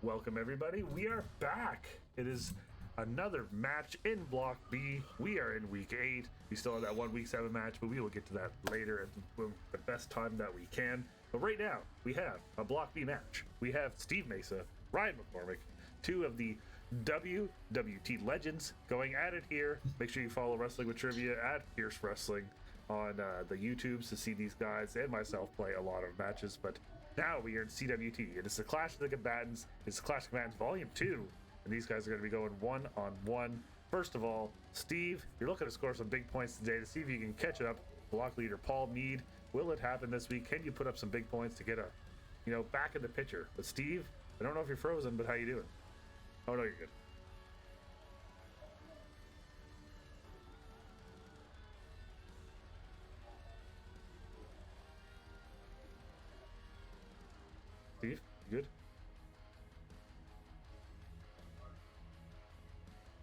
Welcome, everybody. We are back. It is another match in Block B. We are in Week 8. We still have that one Week 7 match, but we will get to that later at the best time that we can. But right now, we have a Block B match. We have Steve Mesa, Ryan McCormick, two of the WWT legends going at it here. Make sure you follow Wrestling with Trivia at Fierce Wrestling on the YouTubes to see these guys and myself play a lot of matches. But now we are in CWT. It is the Clash of the Combatants. It's Clash of Combatants Volume 2. And these guys are going to be going one-on-one. First of all, Steve, you're looking to score some big points today to see if you can catch up. Block leader Paul Mead. Will it happen this week? Can you put up some big points to get back in the picture? But Steve, I don't know if you're frozen, but how you doing? Oh, no, you're good. Steve, you good?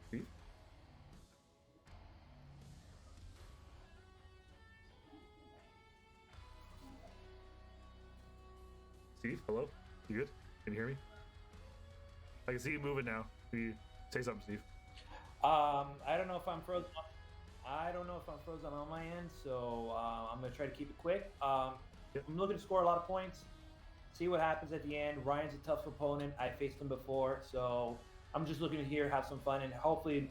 Steve? Steve, hello? You good? Can you hear me? I can see you moving now. Can you say something, Steve? I don't know if I'm frozen. I don't know if I'm frozen on my end, so I'm gonna try to keep it quick. Yep. I'm looking to score a lot of points. See what happens at the end. Ryan's a tough opponent. I faced him before, so I'm just looking to have some fun, and hopefully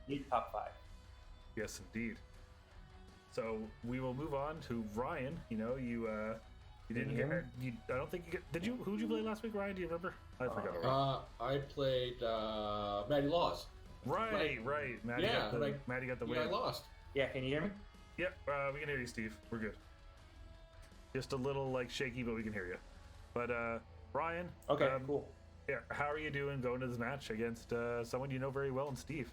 get top 5. Yes, indeed. So we will move on to Ryan. You didn't get. I don't think you get. Did you? Who did you play last week, Ryan? Do you remember? I forgot already. I played Matty Laws. Right. Maddie got the win. I lost. Yeah, can you hear me? Yep, we can hear you, Steve. We're good. Just a little shaky, but we can hear you. But Ryan. Okay, cool. Yeah, how are you doing going to this match against someone you know very well, and Steve?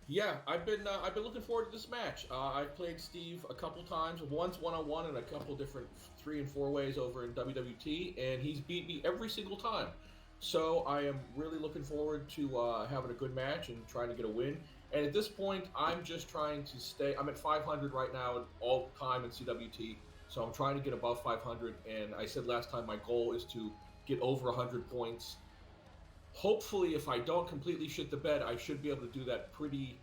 Yeah, I've been looking forward to this match. I've played Steve a couple times, once one-on-one and a couple different 3 and 4 ways over in WWT, and he's beat me every single time. So I am really looking forward to having a good match and trying to get a win. And at this point, I'm just trying to stay. I'm at 500 right now all time in CWT, so I'm trying to get above 500. And I said last time my goal is to get over 100 points. Hopefully, if I don't completely shit the bed, I should be able to do that pretty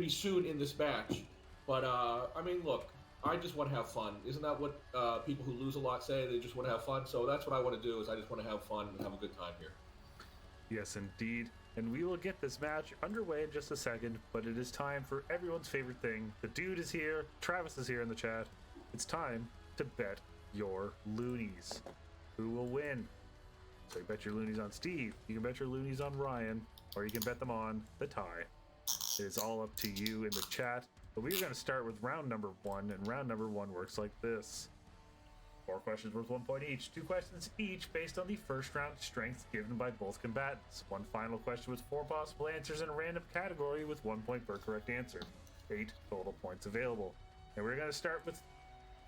soon in this match. But I mean, look, I just want to have fun. Isn't that what people who lose a lot say? They just want to have fun. So that's what I want to do. Is I just want to have fun and have a good time here. Yes, indeed. And we will get this match underway in just a second. But it is time for everyone's favorite thing. The dude is here. Travis is here in the chat. It's time to bet your loonies. Who will win? So you bet your loonies on Steve, you can bet your loonies on Ryan, or you can bet them on the tie. It is all up to you in the chat. But we're going to start with round number 1, and round number 1 works like this. 4 questions worth 1 point each, 2 questions each based on the first round strengths given by both combatants. 1 final question with 4 possible answers in a random category with 1 point per correct answer. 8 total points available. And we're going to start with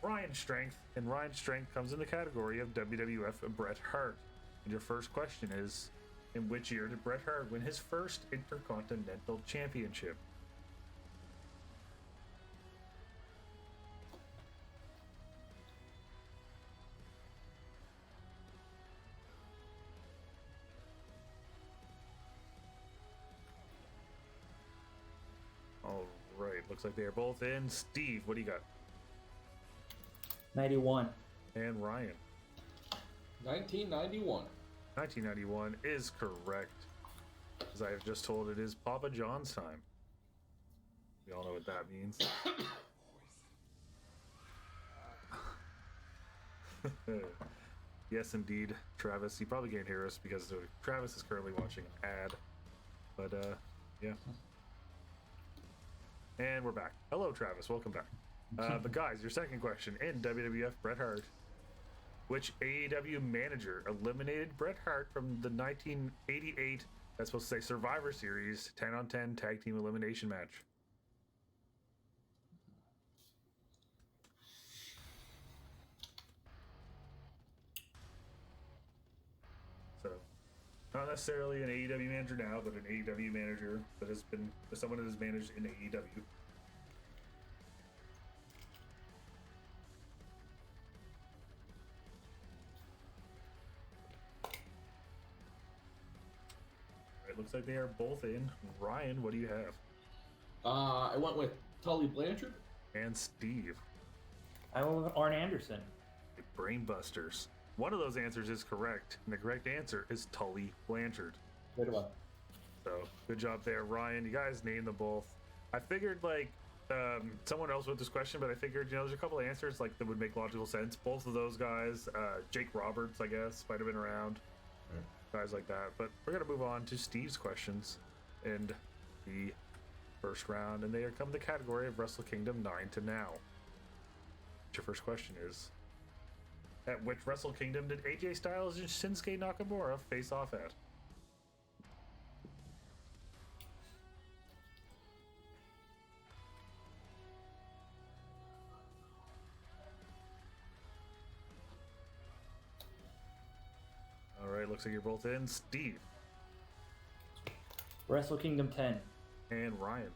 Ryan's strength, and Ryan's strength comes in the category of WWF Bret Hart. And your first question is, in which year did Bret Hart win his first Intercontinental Championship? All right, looks like they are both in. Steve, what do you got? 91. And Ryan. 1991. 1991 is correct. As I have just told, it is Papa John's time. We all know what that means. Yes, indeed, Travis. You probably can't hear us because Travis is currently watching an ad. But, yeah. And we're back. Hello, Travis. Welcome back. But guys, your second question. In WWF Bret Hart, which AEW manager eliminated Bret Hart from the 1988, that's supposed to say Survivor Series 10-on-10 tag team elimination match? So, not necessarily an AEW manager now, but an AEW manager that has been someone that has managed in AEW. looks like they are both in. Ryan, what do you have? I went with Tully Blanchard. And Steve. I went with Arn Anderson. Brainbusters. One of those answers is correct, and the correct answer is Tully Blanchard. Good one. So good job there, Ryan. You guys named them both. I figured someone else wrote this question, but I figured there's a couple of answers that would make logical sense. Both of those guys, Jake Roberts, I guess, might have been around. Guys like that. But we're gonna move on to Steve's questions in the first round, and they are come the category of Wrestle Kingdom 9 to now. Your first question is: at which Wrestle Kingdom did AJ Styles and Shinsuke Nakamura face off at? All right, looks like you're both in. Steve. Wrestle Kingdom 10. And Ryan.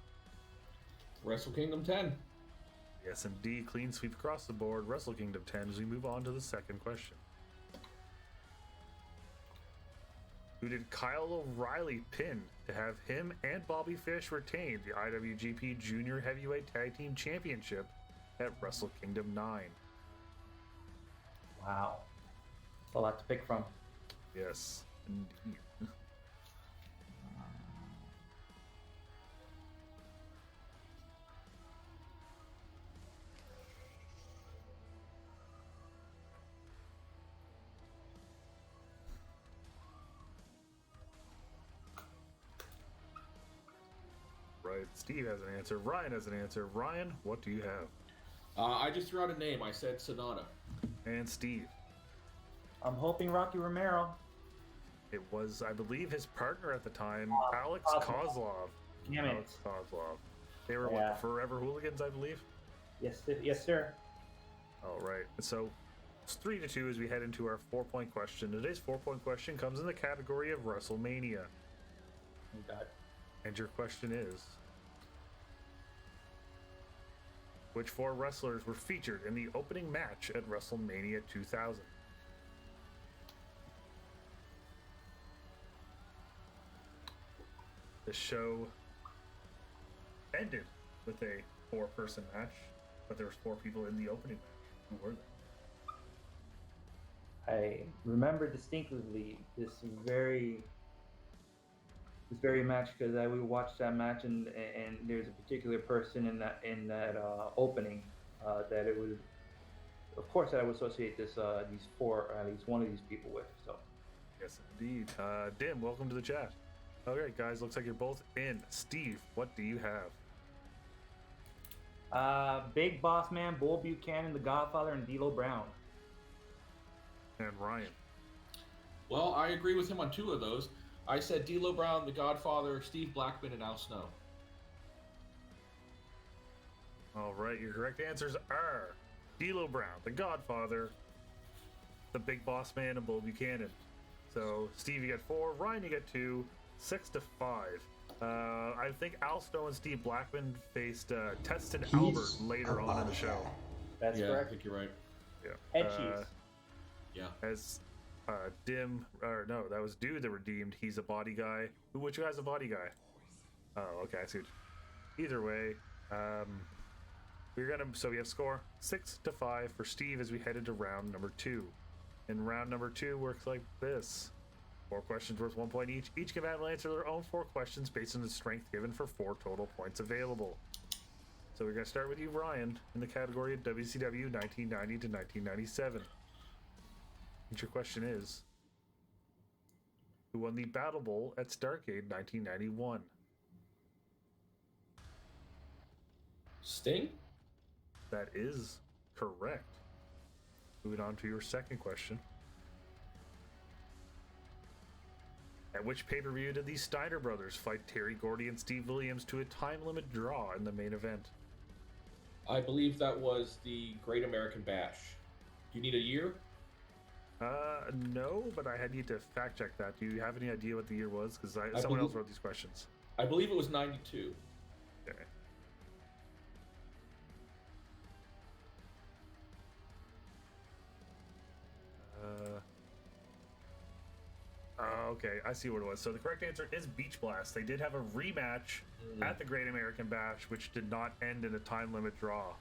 Wrestle Kingdom 10. Yes, indeed. Clean sweep across the board. Wrestle Kingdom 10 as we move on to the second question. Who did Kyle O'Reilly pin to have him and Bobby Fish retain the IWGP Junior Heavyweight Tag Team Championship at Wrestle Kingdom 9? Wow. That's a lot to pick from. Yes, indeed. Right, Steve has an answer. Ryan has an answer. Ryan, what do you have? I just threw out a name. I said Sonata. And Steve. I'm hoping Rocky Romero. It was, I believe, his partner at the time, Alex Kozlov. Damn it. Alex Kozlov. They were Yeah. what, Forever Hooligans, I believe? Yes, yes, sir. All right. So it's 3-2 as we head into our 4-point question. Today's 4-point question comes in the category of WrestleMania. Oh, God. And your question is: which 4 wrestlers were featured in the opening match at WrestleMania 2000? The show ended with a 4-person match, but there was 4 people in the opening match. Who were they? I remember distinctly this very match because I would watch that match and there's a particular person in that opening that it was, of course, that I would associate these 4, at least one of these people with. So Yes, indeed. Dim, welcome to the chat. All right, guys, looks like you're both in. Steve, what do you have? Big Boss Man, Bull Buchanan, The Godfather, and D'Lo Brown. And Ryan. Well, I agree with him on 2 of those. I said D'Lo Brown, The Godfather, Steve Blackman, and Al Snow. All right, your correct answers are D'Lo Brown, The Godfather, The Big Boss Man, and Bull Buchanan. So, Steve, you get 4. Ryan, you get 2. 6-5. I think Al Snow and Steve Blackman faced Teston Albert later on in the show. That's I correct. think you're right. Yeah. Head cheese. Yeah. As Dim, or no, that was Dude the Redeemed. He's a body guy. Which guy's a body guy? Oh, okay, I see. Either way, so we have score 6-5 for Steve as we head into round number 2. And round number 2 works like this: 4 questions worth 1 point each. Each combatant will answer their own 4 questions based on the strength given for 4 total points available. So we're going to start with you, Ryan, in the category of WCW 1990 to 1997. And your question is: who won the Battle Bowl at Starrcade 1991? Sting? That is correct. Moving on to your second question. At which pay-per-view did the Steiner brothers fight Terry Gordy and Steve Williams to a time-limit draw in the main event? I believe that was the Great American Bash. Do you need a year? No, but I need to fact-check that. Do you have any idea what the year was? Because someone believe- else wrote these questions. I believe it was 92. Okay. okay. I see what it was. So the correct answer is Beach Blast. They did have a rematch at the Great American Bash, which did not end in a time limit draw.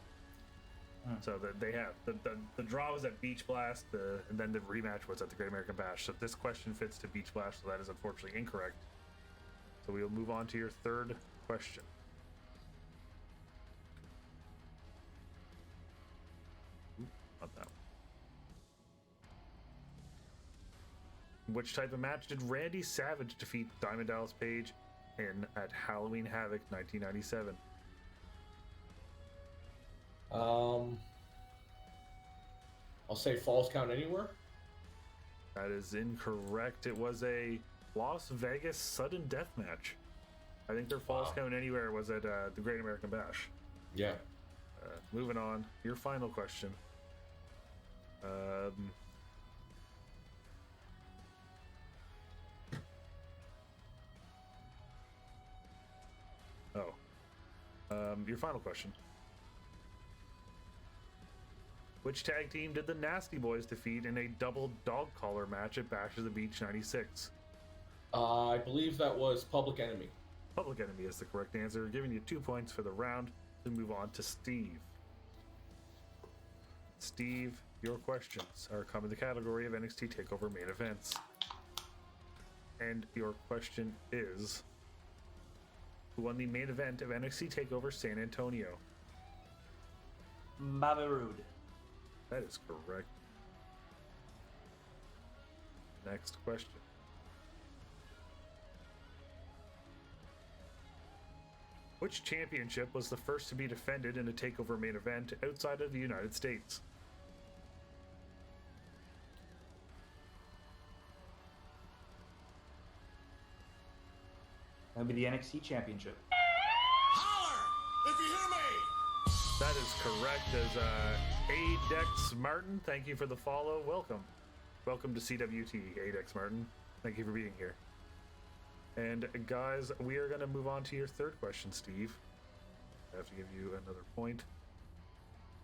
So that they have the draw was at Beach Blast, and then the rematch was at the Great American Bash. So this question fits to Beach Blast, so that is unfortunately incorrect. So we'll move on to your third question. Not that one. Which type of match did Randy Savage defeat Diamond Dallas Page in at Halloween Havoc 1997? I'll say Falls Count Anywhere. That is incorrect. It was a Las Vegas sudden death match. I think their Falls Count Anywhere was at the Great American Bash. Yeah. Moving on. Your final question. Your final question. Which tag team did the Nasty Boys defeat in a double dog collar match at Bash of the Beach 96? I believe that was Public Enemy. Public Enemy is the correct answer, giving you 2 points for the round. To move on to Steve. Steve, your questions are come in the category of NXT TakeOver main events. And your question is, who won the main event of NXT TakeOver San Antonio? Bobby Roode. That is correct. Next question. Which championship was the first to be defended in a TakeOver main event outside of the United States? That would be the NXT Championship. Holler if you hear me! That is correct. As Adex Martin, thank you for the follow. Welcome to CWT, Adex Martin. Thank you for being here. And guys, we are going to move on to your third question, Steve. I have to give you another point.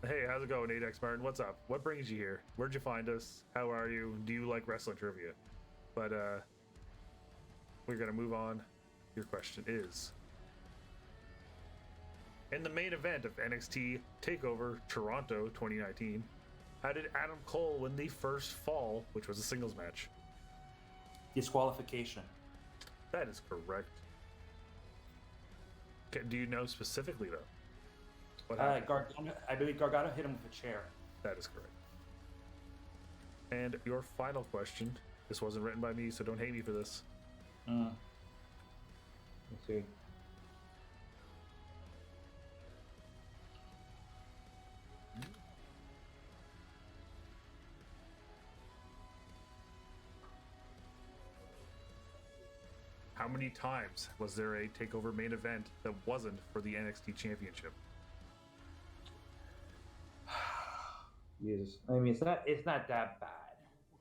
Hey, how's it going, Adex Martin? What's up? What brings you here? Where'd you find us? How are you? Do you like wrestling trivia? But we're going to move on. Your question is, in the main event of NXT TakeOver Toronto 2019, how did Adam Cole win the first fall, which was a singles match? Disqualification. That is correct. Okay, do you know specifically, though? What happened? Gargano, I believe Gargano hit him with a chair. That is correct. And your final question. This wasn't written by me, so don't hate me for this. Let's see. How many times was there a TakeOver main event that wasn't for the NXT Championship? Jesus. I mean, it's not that bad.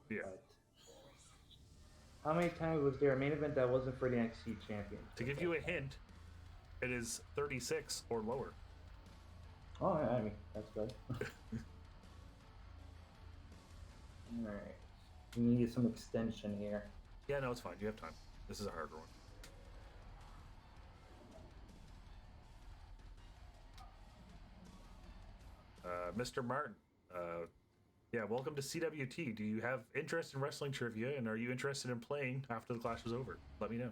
Yeah. But how many times was there a main event that wasn't for the NXT Championship? To give you a hint, it is 36 or lower. Oh, yeah, I mean, that's good. Alright. We need some extension here. Yeah, no, it's fine. You have time. This is a harder one. Mr. Martin, yeah, welcome to CWT. Do you have interest in wrestling trivia, and are you interested in playing after the clash is over? Let me know.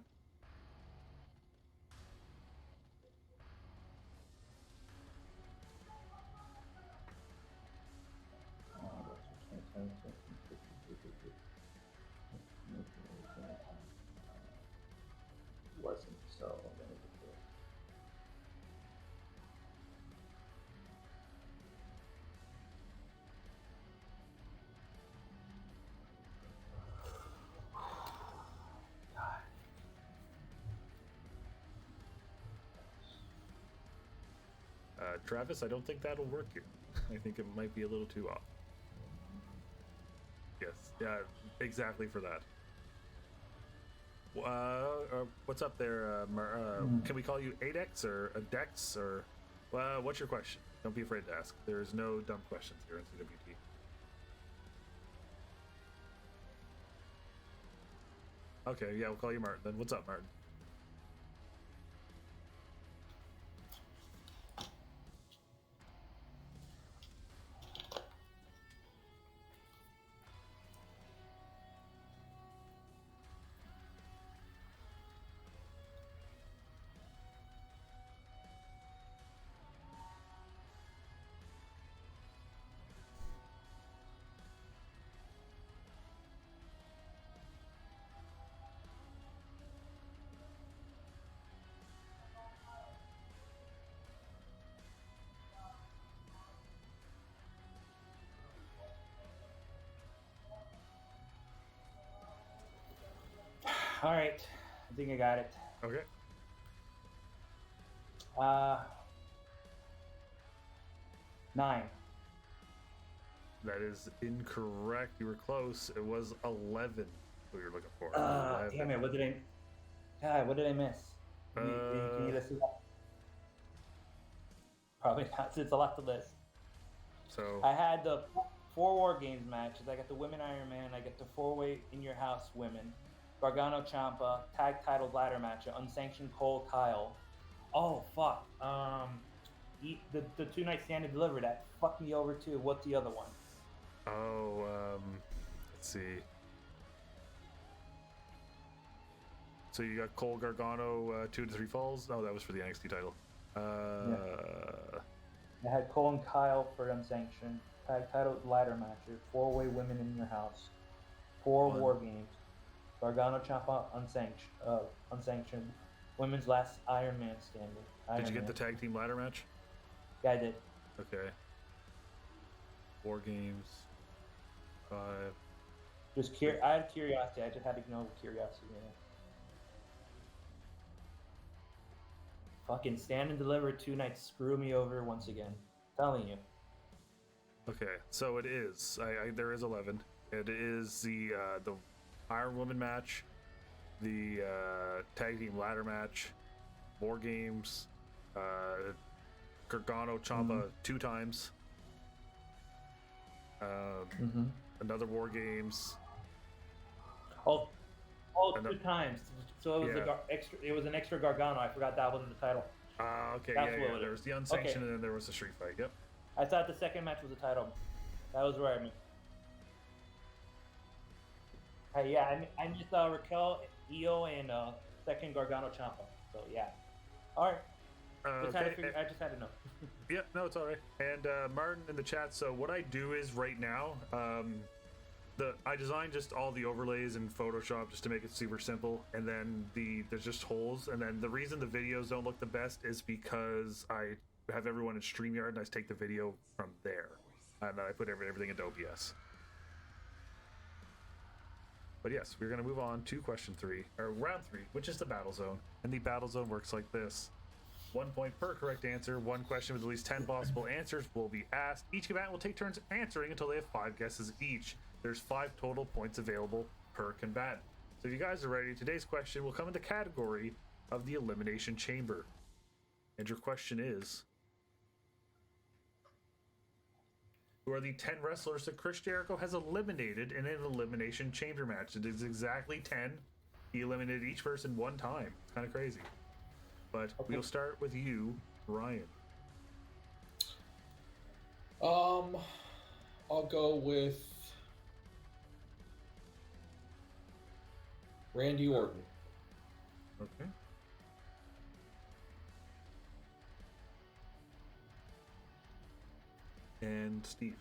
Wasn't so. Travis, I don't think that'll work here. I think it might be a little too off. Yes, yeah, exactly for that. What's up there, Can we call you Adex or Adex or what's your question? Don't be afraid to ask. There's no dumb questions here in CWT. Okay, yeah, we'll call you Martin then. What's up, Martin? All right, I think I got it. Okay. 9. That is incorrect. You were close. It was 11. What you were looking for. Damn it! What did I miss? Can you list it up? Probably not. It's a lot to list. So I had the 4 War Games matches. I got the Women Iron Man. I got the 4-way In Your House Women. Gargano Ciampa tag title ladder match. Unsanctioned Cole Kyle. Oh fuck. The 2-night stand and deliver that fucked me over too. What's the other one? Let's see. So you got Cole Gargano 2 to 3 falls. Oh, that was for the NXT title. I had Cole and Kyle for unsanctioned tag title ladder matches. 4-way Women in Your House. 4 War Games. Gargano Ciampa unsanctioned. Women's last Iron Man standing. Did you get the tag team ladder match? Yeah, I did. Okay. War Games. 5. Just I had curiosity. I just had to know curiosity. Fucking stand and deliver 2 nights. Screw me over once again. Telling you. Okay, so it is. There is 11. It is the Iron Woman match, the tag team ladder match, War Games, Gargano Ciampa 2 times, another War Games. Oh, 2 times. So it was extra. It was an extra Gargano. I forgot that wasn't the title. Okay, That's yeah. There was the unsanctioned, and then there was the street fight. Yep. I thought the second match was a title. That was where I missed. I missed Raquel, Io, and second Gargano Ciampa. So yeah. All right. I just had to know. Yeah, no, it's all right. And Martin in the chat. So what I do is right now, I designed just all the overlays in Photoshop just to make it super simple, and then there's just holes. And then the reason the videos don't look the best is because I have everyone in StreamYard and I take the video from there, and I put everything into OBS. But yes, we're going to move on to question 3, or round 3, which is the battle zone. And the battle zone works like this. 1 point per correct answer. 1 question with at least 10 possible answers will be asked. Each combatant will take turns answering until they have 5 guesses each. There's 5 total points available per combatant. So if you guys are ready, today's question will come in the category of the Elimination Chamber. And your question is, who are the 10 wrestlers that Chris Jericho has eliminated in an Elimination Chamber match? It is exactly 10. He eliminated each person 1 time. It's kind of crazy. But we'll start with you, Ryan. I'll go with Randy Orton. Okay. And Steve.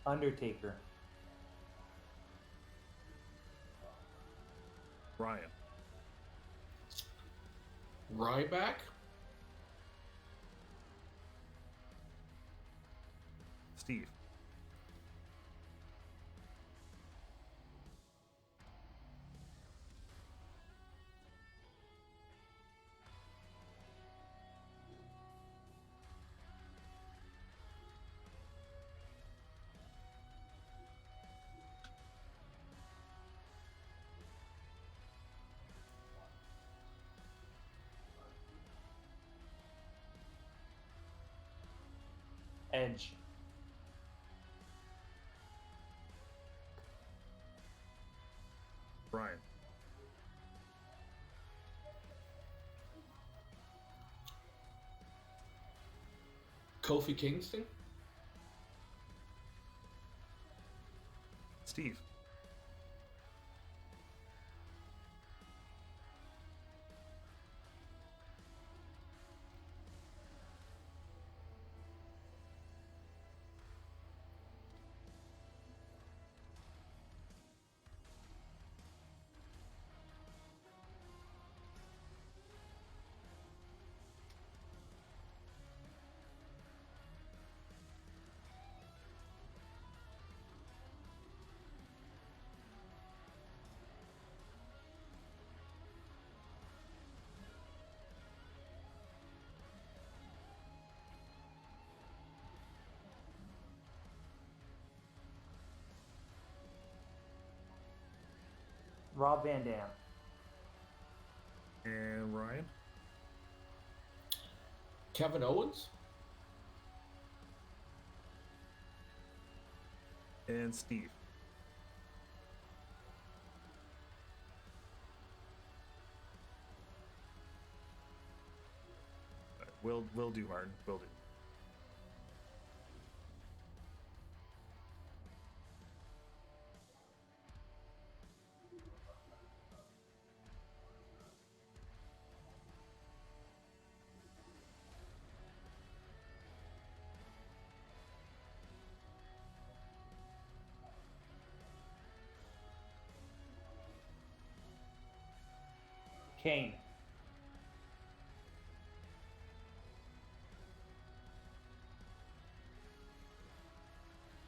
Undertaker. Ryan. Ryback. Steve. Edge. Brian. Kofi Kingston. Steve. Rob Van Dam. And Ryan. Kevin Owens. And Steve. Will do, Martin. Will do. Kane.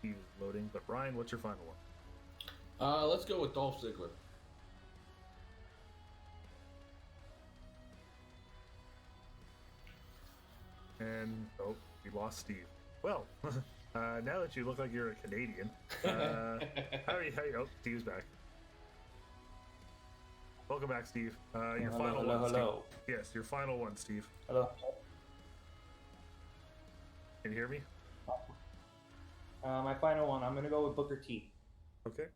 He's loading. But Ryan, what's your final one? Let's go with Dolph Ziggler. And oh, we lost Steve. Well, now that you look like you're a Canadian, how are you? Oh, Steve's back. Welcome back, Steve. Your final one. Hello. Steve. Yes, your final one, Steve. Hello. Can you hear me? My final one. I'm gonna go with Booker T. Okay.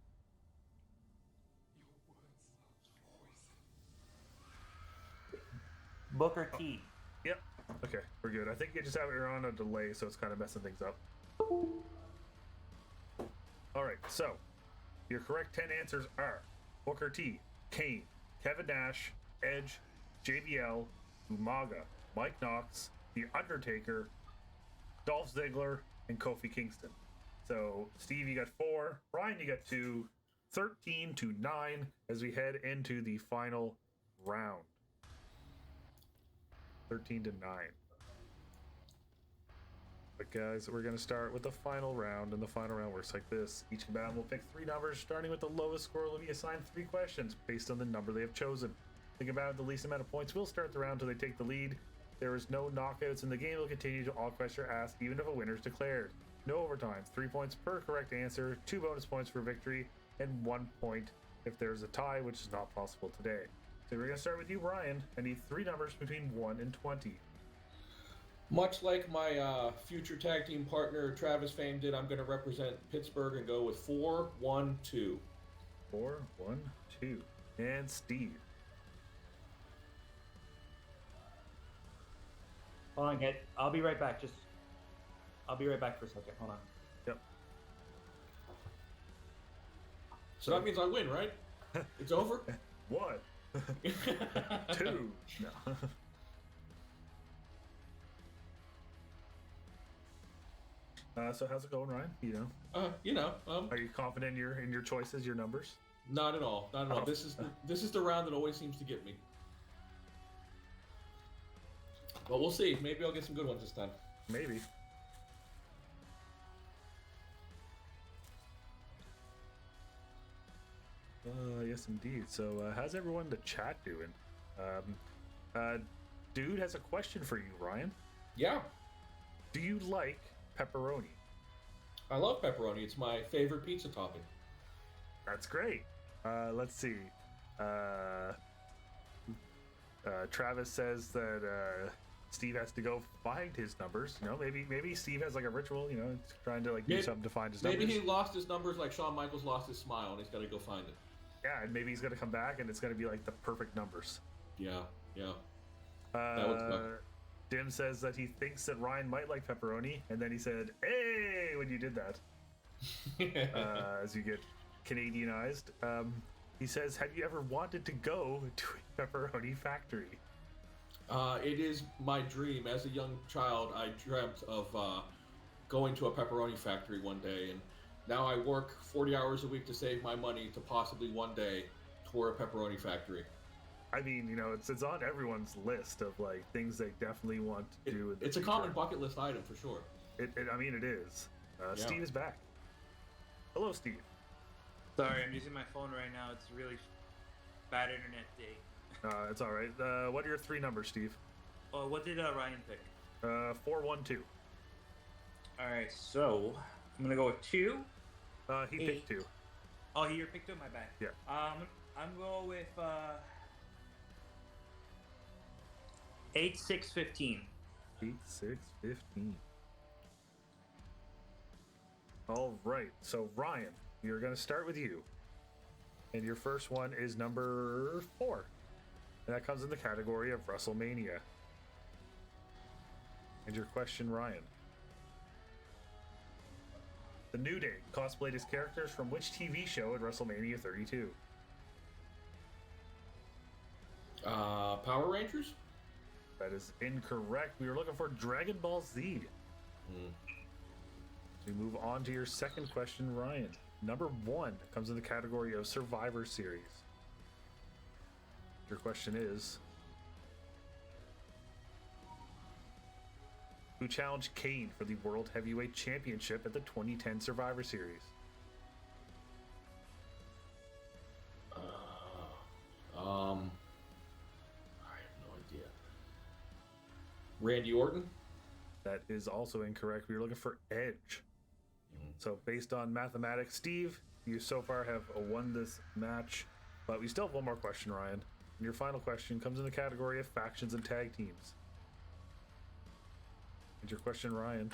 Booker T. Yep. Okay, we're good. I think you just have it on a delay, so it's kind of messing things up. All right, so your correct 10 answers are Booker T, Kane, Kevin Nash, Edge, JBL, Umaga, Mike Knox, The Undertaker, Dolph Ziggler, and Kofi Kingston. So, Steve, you got 4. Ryan, you got 2. 13 to 9 as we head into the final round. 13 to 9. But guys, we're going to start with the final round, and the final round works like this. Each combatant will pick 3 numbers, starting with the lowest score will be assigned 3 questions based on the number they have chosen. The combatant with the least amount of points will start the round until they take the lead. There is no knockouts, and the game will continue till all questions are asked, even if a winner is declared. No overtimes, 3 points per correct answer, 2 bonus points for victory, and 1 point if there's a tie, which is not possible today. So we're going to start with you, Ryan. I need 3 numbers between 1 and 20. Much like my future tag team partner Travis Fame did, I'm going to represent Pittsburgh and go with 4, 1, 2. 4, 1, 2. And Steve. Hold on, guys. I'll be right back. I'll be right back for a second. Hold on. Yep. So that means I win, right? It's over? 1. 2. No. So how's it going, Ryan? Are you confident in your choices, your numbers? Not at all. Not at all. Oh. This is the round that always seems to get me. But we'll see. Maybe I'll get some good ones this time. Maybe. Yes, indeed. So, how's everyone in the chat doing? Dude has a question for you, Ryan. Yeah. Do you like pepperoni? I love pepperoni. It's my favorite pizza topping. That's great. Let's see. Travis says that Steve has to go find his numbers. You know, maybe Steve has like a ritual. You know, trying to like do something to find his numbers. Maybe he lost his numbers like Shawn Michaels lost his smile, and he's got to go find it. Yeah, and maybe he's gonna come back, and it's gonna be like the perfect numbers. Yeah. That would suck. Dim says that he thinks that Ryan might like pepperoni, and then he said, "Hey," when you did that. As you get Canadianized. He says, "Have you ever wanted to go to a pepperoni factory?" It is my dream. As a young child, I dreamt of going to a pepperoni factory one day, and now I work 40 hours a week to save my money to possibly one day tour a pepperoni factory. I mean, you know, it's on everyone's list of like things they definitely want to do. It's a common bucket list item for sure. I mean, it is. Steve is back. Hello, Steve. Sorry, I'm using my phone right now. It's a really bad internet day. It's all right. What are your 3 numbers, Steve? What did Ryan pick? 412. All right, so I'm gonna go with 2. He picked 2. Oh, he picked 2. My bad. Yeah. I'm going with 8615. 8615. All right. So Ryan, you're going to start with you, and your first one is number 4, and that comes in the category of WrestleMania. And your question, Ryan. The New Day cosplayed as characters from which TV show at WrestleMania 32? Power Rangers? That is incorrect. We were looking for Dragon Ball Z. We move on to your second question, Ryan. Number 1 comes in the category of Survivor Series. Your question is, who challenged Kane for the World Heavyweight Championship at the 2010 Survivor Series? I have no idea. Randy Orton? That is also incorrect. We were looking for Edge. So based on mathematics, Steve, you so far have won this match, but we still have one more question, Ryan. And your final question comes in the category of factions and tag teams. And your question, Ryan.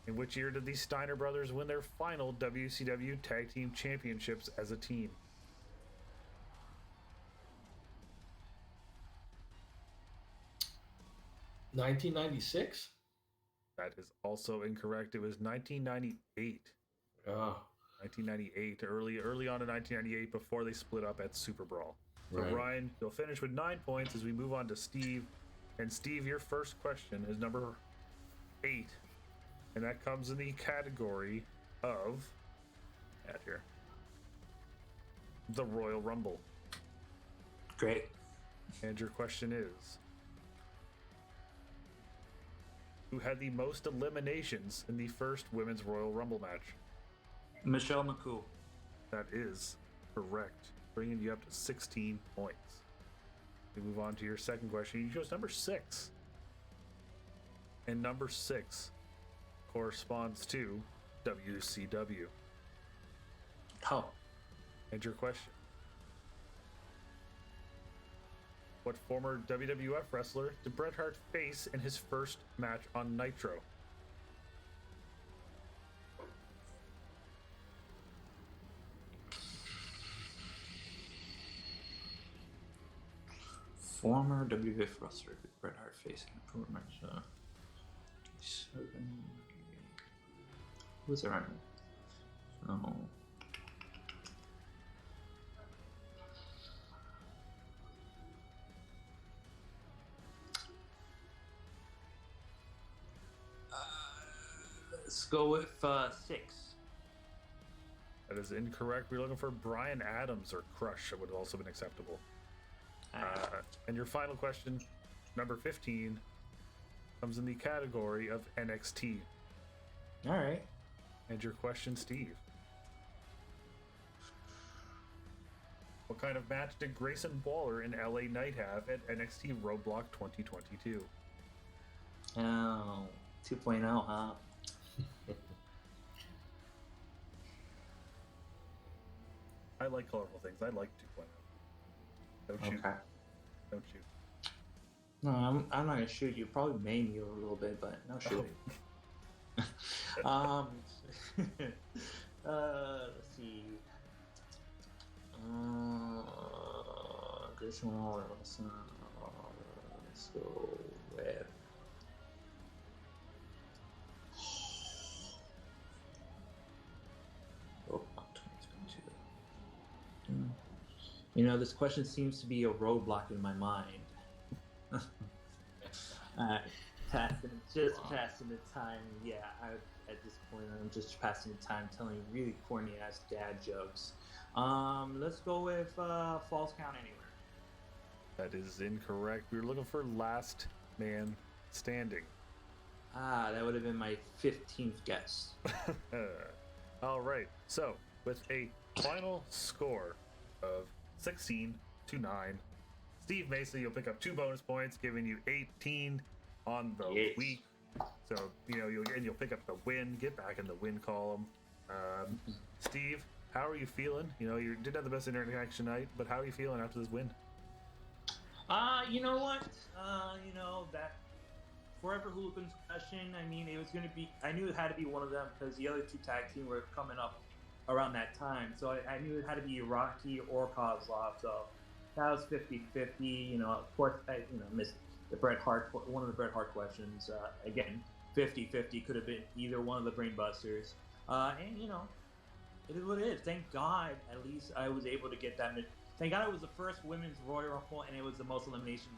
In which year did the Steiner brothers win their final WCW Tag Team Championships as a team? $1996? That is also incorrect. It was 1998. 1998, early on in 1998, before they split up at Super Brawl. So Right. Ryan, you'll finish with 9 points as we move on to Steve. And Steve, your first question is number 8, and that comes in the category of the Royal Rumble. Great. And your question is, who had the most eliminations in the first Women's Royal Rumble match? Michelle McCool. That is correct, bringing you up to 16 points. We move on to your second question. You chose number 6. And number 6 corresponds to WCW. Oh. And your question. What former WWF wrestler did Bret Hart face in his first match on Nitro? Former WWF wrestler did Bret Hart face in a pro match. 7. Who was around? Oh. Let's go with 6. That is incorrect. We're looking for Brian Adams or Crush. That would have also been acceptable. And your final question, number 15, comes in the category of NXT. All right. And your question, Steve. What kind of match did Grayson Waller and LA Knight have at NXT Roadblock 2022? Oh, 2.0, huh? I like colorful things. I like 2.0. Don't shoot. Okay. Don't shoot. No, I'm not gonna shoot you. Probably maim you a little bit, but no shooting. Let's see. Let's go with. Oh, 2022. You know, this question seems to be a roadblock in my mind. Passing the time. Yeah, at this point, I'm just passing the time telling really corny ass dad jokes. Let's go with Falls Count Anywhere. That is incorrect. We were looking for Last Man Standing. That would have been my 15th guess. All right. So, with a final score of 16-9, Steve Mesa, you'll pick up 2 bonus points, giving you 18 on the week. So, you'll pick up the win, get back in the win column. Steve, how are you feeling? You didn't have the best internet connection tonight, but how are you feeling after this win? You know what? That Forever Hooligans question, I mean, it was going to be, I knew it had to be one of them because the other 2 tag teams were coming up around that time. So I knew it had to be Rocky or Kozlov. So that was 50-50. Of course, I missed the Bret Hart, one of the Bret Hart questions. Again, 50-50 could have been either one of the Brain Busters. And, it is what it is. Thank God, at least I was able to get that. Thank God it was the first women's Royal Rumble, and it was the most elimination,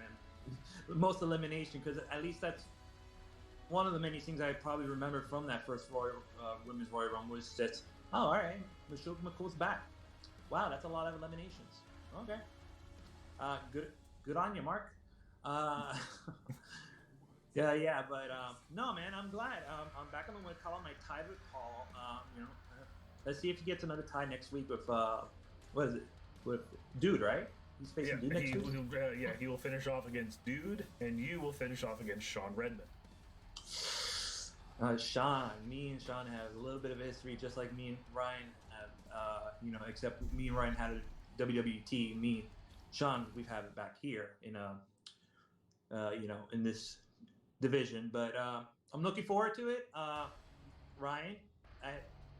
because at least that's one of the many things I probably remember from that first women's Royal Rumble was just, all right, Michelle McCool's back. Wow, that's a lot of eliminations. Okay. Good on you, Mark. Yeah, but no, man, I'm glad. I'm back on the win column. I tied with Paul. Let's see if he gets another tie next week with what is it? With Dude, right? He's facing Dude next week. He will finish off against Dude, and you will finish off against Sean Redmond. Me and Sean have a little bit of a history, just like me and Ryan have. Except me and Ryan had a WWT. Me and Sean, we've had it back here in in this division. But I'm looking forward to it. Ryan,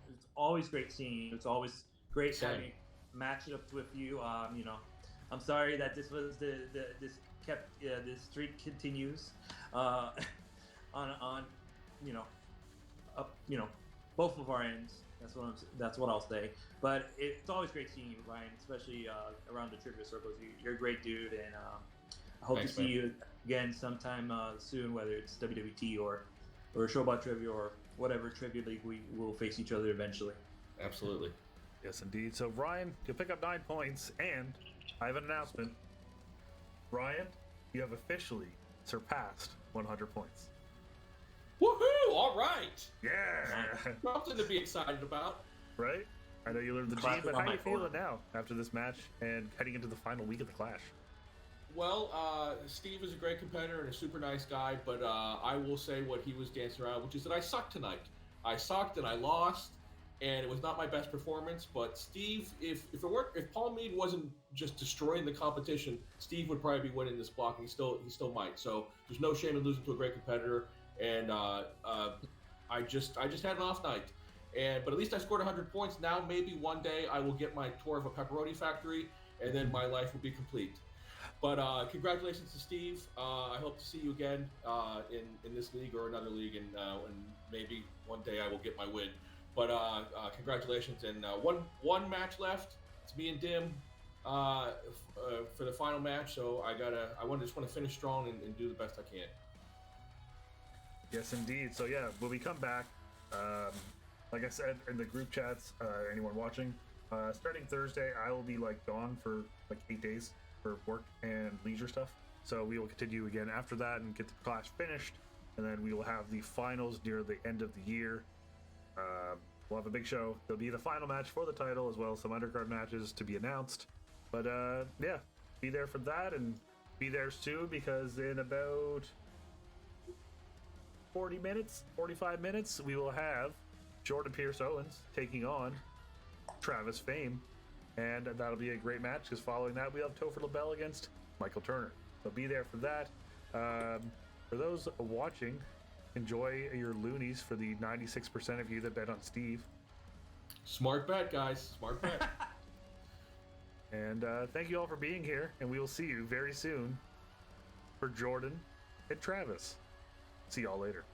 it's always great seeing you. It's always great having matched up with you. I'm sorry that this was this streak continues on both of our ends. That's what I'll say. But it's always great seeing you, Ryan, especially around the trivia circles. You're a great dude, and I hope to see you again sometime soon, whether it's WWT or Showbot Trivia or whatever trivia league we will face each other eventually. Absolutely. Yes, indeed. So, Ryan, you'll pick up 9 points, and I have an announcement. Ryan, you have officially surpassed 100 points. Woohoo! All right. Yeah. Something to be excited about. Right? I know you learned the G, but how are you feeling now after this match and heading into the final week of the Clash? Well, Steve is a great competitor and a super nice guy, but I will say what he was dancing around, which is that I sucked tonight. I sucked and I lost, and it was not my best performance. But Steve, if Paul Mead wasn't just destroying the competition, Steve would probably be winning this block, and he still might. So there's no shame in losing to a great competitor. And I just had an off night, but at least I scored 100 points. Now maybe one day I will get my tour of a pepperoni factory, and then my life will be complete. But congratulations to Steve. I hope to see you again in this league or another league, and maybe one day I will get my win. But congratulations, and one match left. It's me and Dim for the final match. So I just want to finish strong and do the best I can. Yes, indeed. So yeah, when we come back, like I said in the group chats, anyone watching, starting Thursday, I will be gone for 8 days for work and leisure stuff. So we will continue again after that and get the Clash finished, and then we will have the finals near the end of the year. We'll have a big show. There'll be the final match for the title as well as some undercard matches to be announced. But yeah, be there for that, and be there soon, because in about 45 minutes, we will have Jordan Pierce Owens taking on Travis Fame, and that'll be a great match, because following that, we have Topher LaBelle against Michael Turner. So be there for that. For those watching, enjoy your loonies for the 96% of you that bet on Steve. Smart bet, guys. Smart bet. And thank you all for being here, and we will see you very soon for Jordan and Travis. See y'all later.